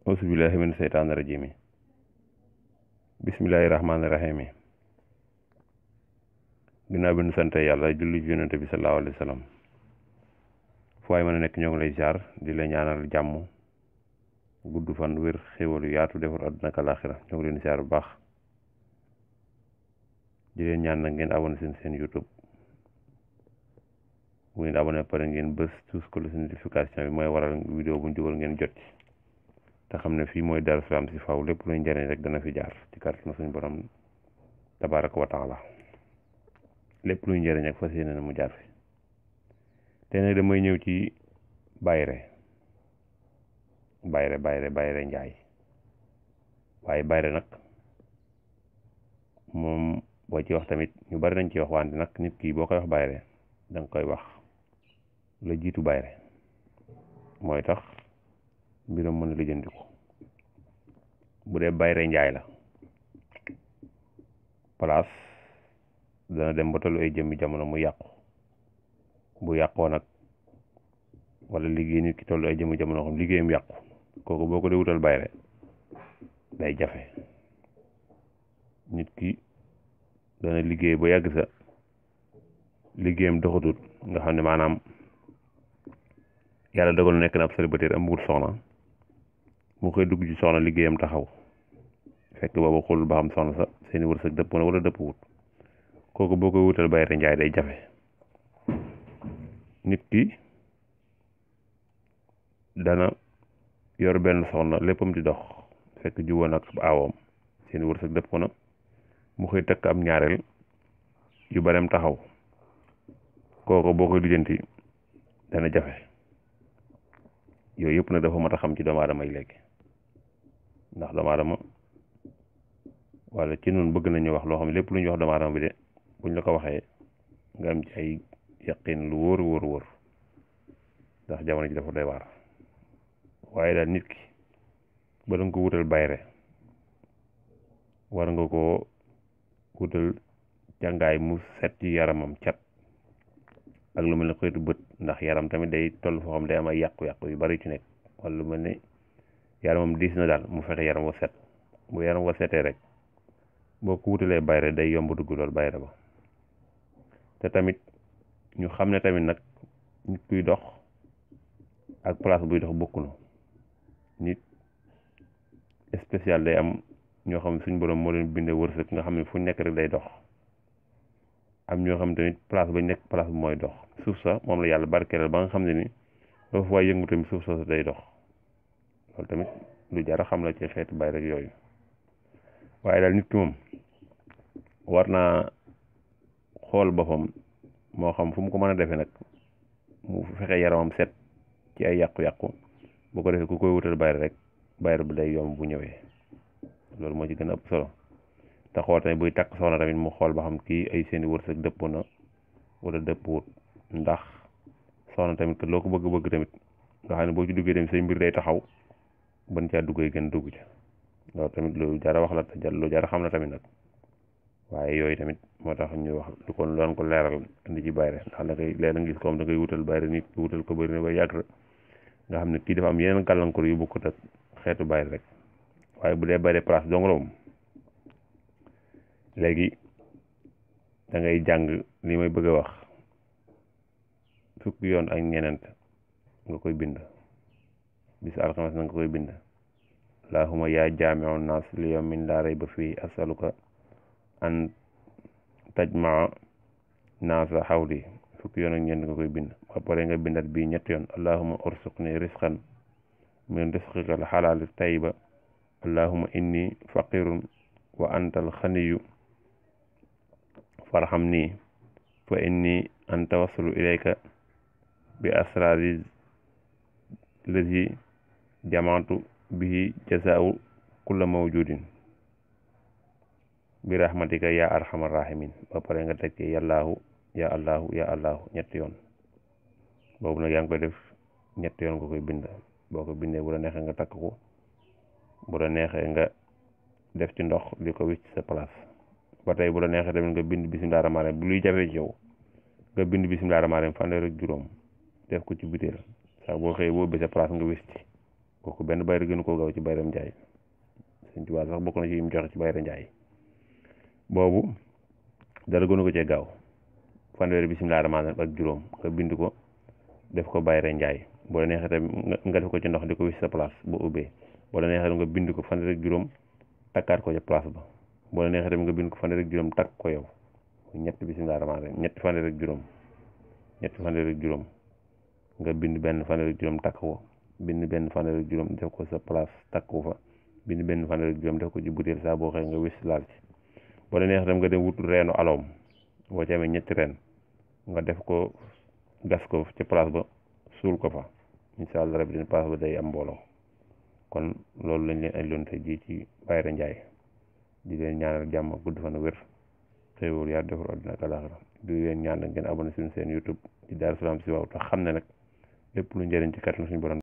auzubillahi min seytaani rajim bismillahi rahmaani rahim ginnaaw bi nu sante yàlla julli ci yonente bi sallallahu alayhi wa sallam fu waay mën a nekk ñoo ngi lay jaar di la ñaanal jàmm gudd fan wér xéwalu yaatu defar àdduna ak àllaaxira ñoo ngi leen di jaar bu baax di leen ñaan nag ngeen abonné seen YouTube bu ngeen abonné pare ngeen bës tous ko notification bi mooy waral vidéo bu ñu dugal ngeen jot ci te xam ne fii mooy Darou Salam si faw lépp luy njëriñ rek dana fi jaar ci kàttanu suñu borom tabaaraka wa taala lépp luy njëriñ ak fas yéene na mu jaar fi te nag damay ñëw ci bayre njaay waaye bayre nag moom boo ci wax tamit ñu bari nañ ci wax wante nag nit ki boo koy wax bayre danga koy wax la jiitu bayre mooy tax mbiram mën a lijjantiku bu dee bayre njaay la place dana dem ba tollu ay jëmmi jamono mu yàqu bu yàqoo nag wala liggéey nit ki tollu ay jëmmi jamono xam liggéeyam yàqu kooku boo ko dee wutal bayre day jafe nit ki dana liggéey ba yàgg sa liggéeyam doxatut nga xam ne maanaam yàlla dogal nekk na ab célibataire amagul soxna mu koy dugg ci soxna liggéeyam taxaw fekk booba xoolul ba xam soxna sa seeni wërsëg dëpp na wala dëpp wut kooku boo koy wutal bayre njaay day jafe nit ki dana yor benn soxna léppam di dox fekk juwoon ak aawam seeni wërsëg dëpp na mu koy takk am ñaareel yu barem taxaw kooku boo koy lijjanti dana jafe yooyu yëpp nag dafa mat a xam ci doomu aadama yi léegi ndax doomu aadama wala ci noonu bëgg nañu wax loo xam ne lépp lu ñu wax doomu aadama bi de buñ la ko waxee nga am ci ay yaqin lu wóor ndax jamono ji dafa doy waar waaye daal nit ki ba danga ko wutal bayre war nga ko wutal jàngaay mu set ci yaramam cat ak lu mel ne xeetu bët ndax yaram tamit day toll foo xam day am ay yàqu-yàqu yu bari ci nekk wala lu mel ne yaramam diis na daal mu fexe yaram wa set bu yaram wa setee rek boo ko wutalee bayre day yomb dugg lool bayre ba te tamit ñu xam ne tamit nag nit kuy dox ak place buy dox bokkunu nit spécial day am ñoo xam ne suñ borom moo leen bindee wërsëg nga xam ne fu nekk rek day dox am ñoo xam tamit place ba nekk place bu mooy dox suuf sa moom la yàlla barkeelal ba nga xam ne ni dafa fa yëngu tamit suuf sa day dox loolu tamit lu jar a xam la ci xeetu bay rek yooyu waaye daal nit ki moom war naa xool boppam moo xam fu mu ko mën a defee nag mu fexe yaramam set ci ay yàqu-yàqu bu ko defee ku koy wutal bayre rek bayre bu day yomb bu ñëwee loolu moo ci gën a ëpp solo te xool tamit buy takk soxna tamit mu xool ba xam kii ay seeni wërsëg dëpp na wala dëpp wut ndax soxna tamit que loo ko bëgg tamit nga xam ne boo ci duggee tamit say mbir day taxaw ban caa duggee gën dugg ca loolu tamit lu jar a wax la te lu jar a xam la tamit nag waaye yooyu tamit moo tax ñu wax lu ko doon ko leeral indi ci bayre ndax da ngay leer nga gis ko am da ngay wutal bayre nit wutal ko bëri na ba yàgg nga xam ne kii dafa am yeneen gàllankoor yu bokkut ak xeetu bayre rek waaye bu dee bayre place dong la moom léegi da ngay jàng li may bëgg a wax fukki yoon ak ñeneent nga koy bind bis alxames na nga koy bind allahumma yaa jaami'u naas li yawmin laa rayba fii asaluka an tajmaa naasa xawli fukki yoon ak ñeent nga koy bind ba pare nga bindat bii ñetti yoon allahumma ursuqni risqan min risqika al xalaali tayyiba allahumma inni faqirun wa anta al xaniyu farhamni fa inni antawassalu ilayka bi asrari lazi jamaatu bihi jazaa'u kulla mawjudin bi rahmatika ya arhamar rahimin ba pare nga teg ci yàllaahu ya allahu ñetti yoon boobu nag yaa ngi koy def ñetti yoon nga koy bind boo ko bindee bu la neexee nga takk ko bu la neexee nga def ci ndox di ko wis ci sa place ba tey bu la neexee tamit nga bind bismillah rahmaan rahim bu luy jafe ci yow nga bind bismillah rahmaan rahim fanweer ak juróom def ko ci butéel saa boo xëyee boo bee sa place nga wis ci kooku benn bayre gënu koo gaaw ci bayram njaay. Sëñ Tuubaa sax bokk na ci yim joxe ci bayra njaay boobu dara gënu ko cee gaaw fanweeri bismillah rahmaan rahim ak juróom nga bind ko def ko bayra njaay boo la neexee tam nga def ko ci ndox di ko wis sa place ba ubbee boo la neexee tam nga bind ko fanweeri ak juróom takkaat ko ca place ba boo la neexee tam nga bind ko fanweeri ak juróom takk ko yow ñetti bismillah rahmaan rahim ñetti fanweeri ak juróom nga bind benn fanweeri ak juróom takk ko bind benn fanweeri ak juróom def ko sa place takk ko fa bind benn fanweeri ak juróom def ko ci butéel saa boo xëy nga wis laal ci boo la neexee tam nga dem wut reenu aloom boo ci amee ñetti reen nga def ko gas ko ci place ba suul ko fa incha allah rabbi dina place ba day am mbooloo kon loolu lañ leen andiloon tey jii ci bayra njaay di leen ñaanal jàmm gudd fan wér xéewal yaa defar àddina ak àllaaxira di leen ñaanal ngeen abonné suñu seen YouTube di Darou Salam Chifaou te xam ne nag lépp lu njëriñ ci kattan suñu borom